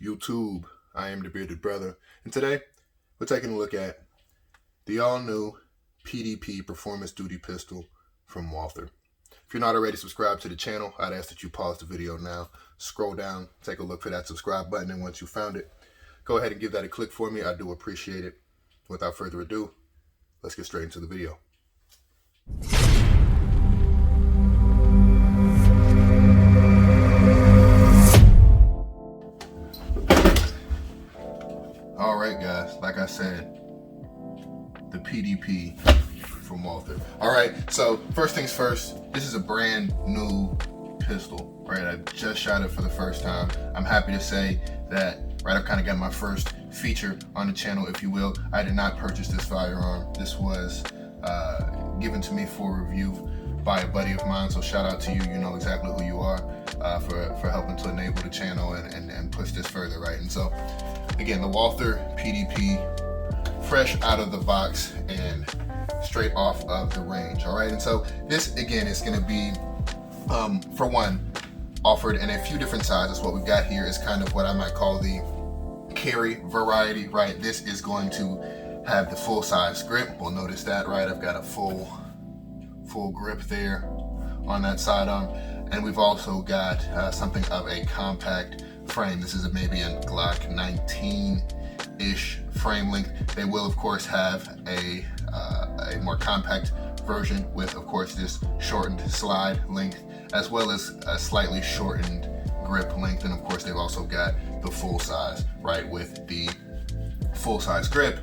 YouTube? I am the Bearded Brother, and today we're taking a look at the all-new PDP Performance Duty Pistol from Walther. If you're not already subscribed to the channel, I'd ask that you pause the video now, scroll down, take a look for that subscribe button, and once you found it, go ahead and give that a click for me. I do appreciate it. Without further ado, let's get straight into the video. Alright guys, like I said, the PDP from Walther. Alright, so first things first, this is a brand new pistol, right? I just shot it for the first time. I'm happy to say that, right, I've kind of got my first feature on the channel, if you will. I did not purchase this firearm. This was given to me for review by a buddy of mine, so shout out to you. You know exactly who you are, for helping to enable the channel and push this further, right? And so, again, the Walther PDP, fresh out of the box and straight off of the range, all right? And so this, again, is gonna be, for one, offered in a few different sizes. What we've got here is kind of what I might call the carry variety, right? This is going to have the full size grip. We'll notice that, right? I've got a full grip there on that sidearm. And we've also got something of a compact frame. This is maybe a Glock 19-ish frame length. They will, of course, have a more compact version with, of course, this shortened slide length, as well as a slightly shortened grip length. And of course, they've also got the full size, right, with the full size grip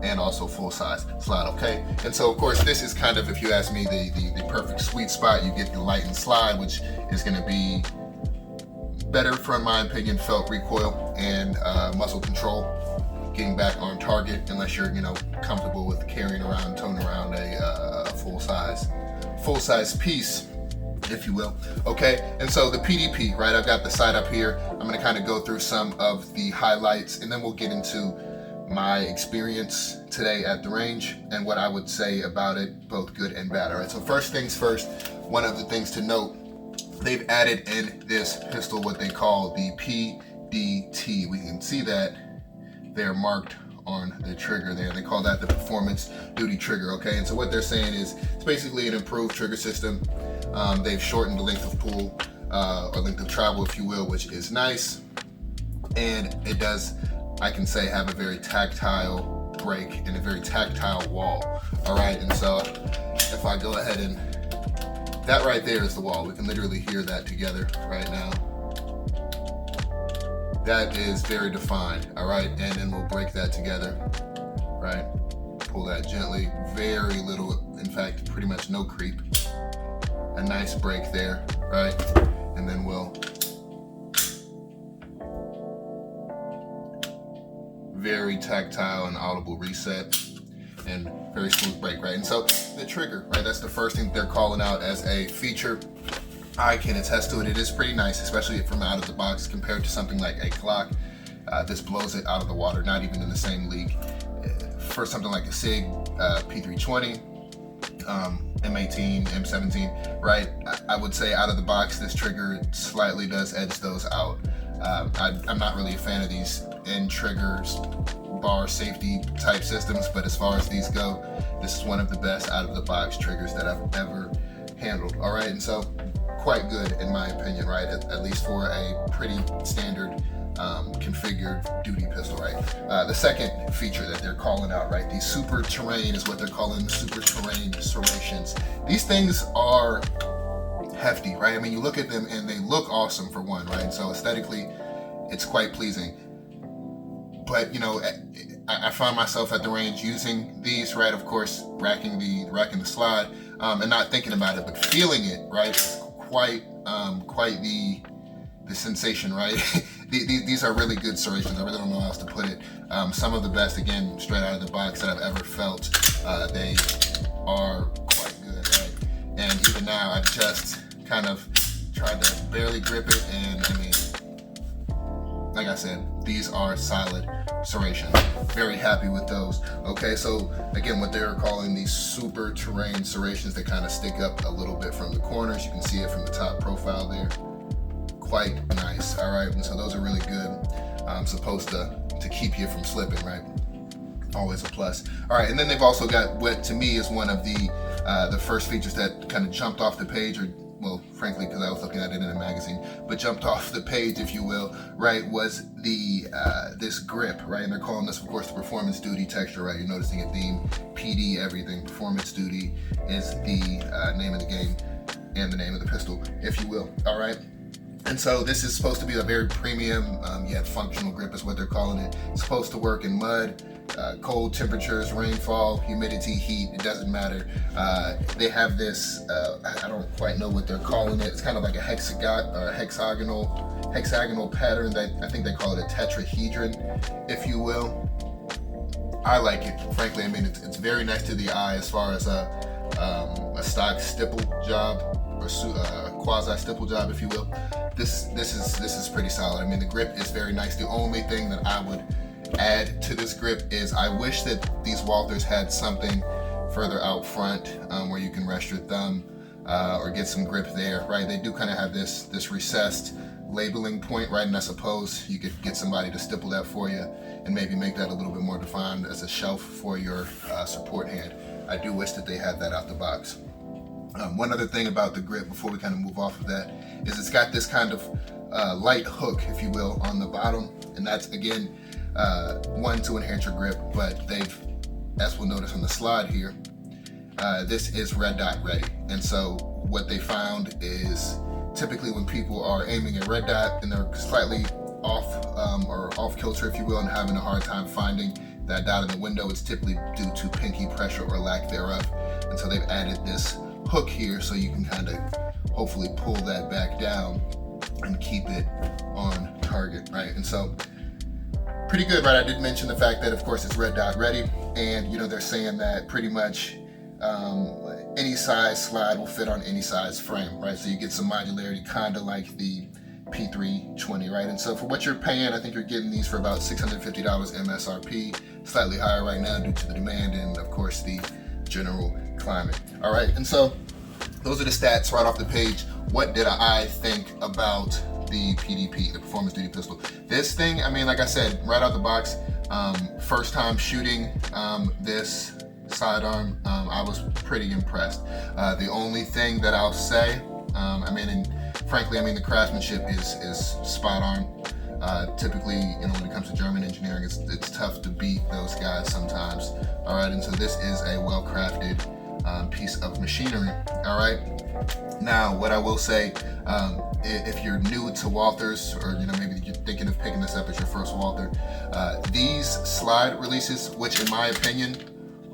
and also full size slide, okay? And so, of course, this is kind of, if you ask me, the perfect sweet spot. You get the light and slide, which is gonna be better, for, in my opinion, felt recoil and muscle control, getting back on target, unless you're, you know, comfortable with carrying around, towing around a full size piece, if you will, okay? And so the PDP, right, I've got the sight up here. I'm gonna kind of go through some of the highlights, and then we'll get into my experience today at the range and what I would say about it, both good and bad. All right, so first things first, one of the things to note, they've added in this pistol what they call the PDT. We can see that they're marked on the trigger there. They call that the Performance Duty Trigger, okay? And so what they're saying is it's basically an improved trigger system. They've shortened the length of pull, or length of travel, if you will, which is nice. And it does, I can say, have a very tactile break and a very tactile wall, all right? And so if I go ahead and, that right there is the wall. We can literally hear that together right now. That is very defined, all right? And then we'll break that together, right? Pull that gently, very little, in fact, pretty much no creep. A nice break there, right? And then we'll very tactile and audible reset and very smooth break, right? And so the trigger, right? That's the first thing they're calling out as a feature. I can attest to it. It is pretty nice, especially from out of the box compared to something like a Glock. This blows it out of the water, not even in the same league. For something like a SIG, P320, M18, M17, right? I would say out of the box, this trigger slightly does edge those out. I'm not really a fan of these end triggers, bar safety type systems, but as far as these go, this is one of the best out of the box triggers that I've ever handled, all right? And so quite good in my opinion, right? At least for a pretty standard configured duty pistol, right? The second feature that they're calling out, right? The super terrain is what they're calling the super terrain serrations. These things are hefty, right? I mean, you look at them and they look awesome, for one, right? And so aesthetically, it's quite pleasing. But, you know, I find myself at the range using these, right? Of course, racking the slide, and not thinking about it, but feeling it, right? Quite the sensation, right? These are really good serrations. I really don't know how else to put it. Some of the best, again, straight out of the box that I've ever felt. They are quite good, right? And even now, I've just kind of tried to barely grip it, and I mean, like I said, these are solid serrations. Very happy with those. Okay, so again, what they're calling these super terrain serrations, they kind of stick up a little bit from the corners. You can see it from the top profile there. Quite nice, all right, and so those are really good. supposed to keep you from slipping, right? Always a plus. All right, and then they've also got what to me is one of the first features that kind of jumped off the page, or well, frankly, because I was looking at it in a magazine, but jumped off the page, if you will, right, was the this grip, right? And they're calling this, of course, the Performance Duty texture, right? You're noticing a theme, PD, everything. Performance Duty is the name of the game and the name of the pistol, if you will. All right. And so this is supposed to be a very premium, yet functional grip is what they're calling it. It's supposed to work in mud, cold temperatures, rainfall, humidity, heat, it doesn't matter. They have this, I don't quite know what they're calling it. It's kind of like a hexagonal pattern that I think they call it a tetrahedron, if you will. I like it, frankly. I mean, it's very nice to the eye as far as a stock stipple job, or quasi stipple job, if you will. This is pretty solid. I mean, the grip is very nice. The only thing that I would add to this grip is I wish that these Walthers had something further out front where you can rest your thumb or get some grip there, right? They do kind of have this recessed labeling point, right? And I suppose you could get somebody to stipple that for you and maybe make that a little bit more defined as a shelf for your support hand. I do wish that they had that out the box. One other thing about the grip before we kind of move off of that is it's got this kind of light hook, if you will, on the bottom, and that's again one to enhance your grip, but they've, as we'll notice on the slide here, this is red dot ready. And so what they found is typically when people are aiming at red dot and they're slightly off kilter, if you will, and having a hard time finding that dot in the window, it's typically due to pinky pressure or lack thereof. And so they've added this hook here so you can kind of hopefully pull that back down and keep it on target, right? And so pretty good, right? I did mention the fact that, of course, it's red dot ready, and you know, they're saying that pretty much any size slide will fit on any size frame, right? So you get some modularity, kind of like the P320, right? And so for what you're paying, I think you're getting these for about $650 MSRP, slightly higher right now due to the demand and, of course, the general climate. All right, and so those are the stats right off the page. What did I think about the PDP, the Performance Duty pistol? This thing, I mean, like I said, right out the box, first time shooting this sidearm, I was pretty impressed. The only thing that I'll say, I mean, and frankly, I mean, the craftsmanship is spot on. Typically, you know, when it comes to German engineering, it's tough to beat those guys sometimes. All right, and so this is a well-crafted piece of machinery. All right. Now, what I will say, if you're new to Walthers, or you know, maybe you're thinking of picking this up as your first Walther, these slide releases, which in my opinion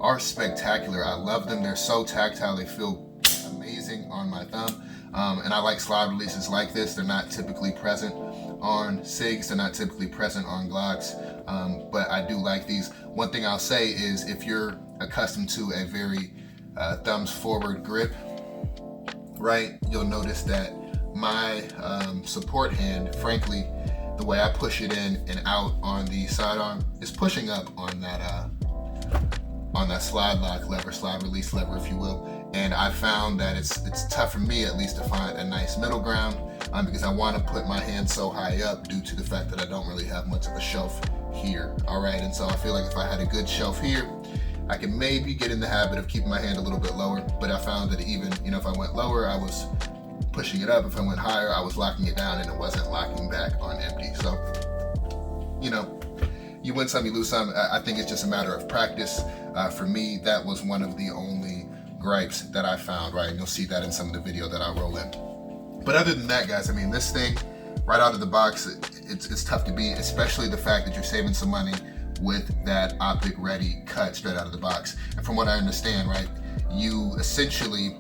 are spectacular. I love them. They're so tactile. They feel amazing on my thumb. And I like slide releases like this. They're not typically present on SIGs. They're not typically present on Glocks. But I do like these. One thing I'll say is if you're accustomed to a very thumbs forward grip, right, you'll notice that my support hand, frankly, the way I push it in and out on the sidearm is pushing up on that slide lock lever, slide release lever, if you will. And I found that it's tough for me, at least, to find a nice middle ground because I want to put my hand so high up due to the fact that I don't really have much of a shelf here. All right, and so I feel like if I had a good shelf here, I could maybe get in the habit of keeping my hand a little bit lower. But I found that even, you know, if I went lower, I was pushing it up. If I went higher, I was locking it down and it wasn't locking back on empty. So, you know, you win some, you lose some. I think it's just a matter of practice. For me, that was one of the only gripes that I found, right? And you'll see that in some of the video that I roll in. But other than that, guys, I mean, this thing right out of the box, it's tough to beat, especially the fact that you're saving some money with that optic ready cut straight out of the box. And from what I understand, right, you essentially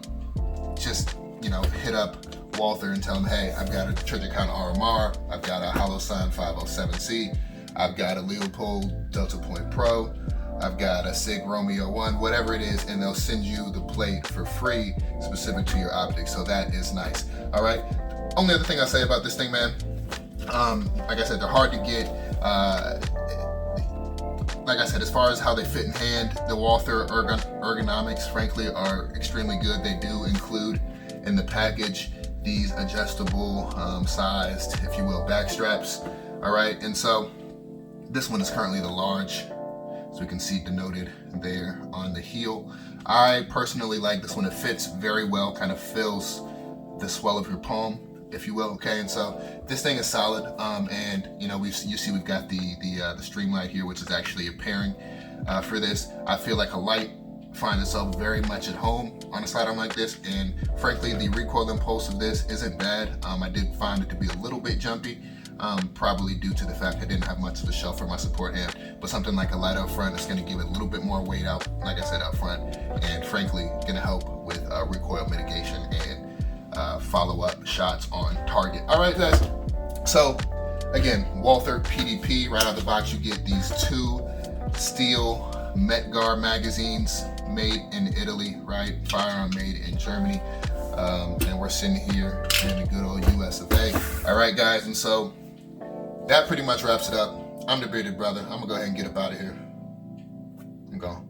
just, you know, hit up Walther and tell him, hey, I've got a Treasure Count RMR, I've got a Holosun 507C, I've got a Leopold Delta Point Pro, I've got a SIG Romeo 1, whatever it is, and they'll send you the plate for free specific to your optics. So that is nice. All right. Only other thing I'll say about this thing, man, like I said, they're hard to get. Like I said, as far as how they fit in hand, the Walther ergonomics, frankly, are extremely good. They do include in the package these adjustable sized, if you will, back straps. All right. And so This one is currently the large, so we can see denoted there on the heel. I personally like this one. It fits very well, kind of fills the swell of your palm, if you will. Okay, and so this thing is solid. And you know, you see we've got the stream light here, which is actually a pairing for this. I feel like a light finds itself very much at home on a sidearm like this, and frankly, the recoil impulse of this isn't bad. I did find it to be a little bit jumpy. Probably due to the fact I didn't have much of a shelf for my support hand, but something like a light up front is going to give it a little bit more weight out, like I said, up front, and frankly going to help with recoil mitigation and follow-up shots on target. All right, guys, so again, Walther PDP. Right out the box you get these 2 steel Metgar magazines made in Italy, right? Firearm made in Germany. And we're sitting here in the good old US of A. All right, guys, and so that pretty much wraps it up. I'm the bearded brother. I'm gonna go ahead and get up out of here. I'm gone.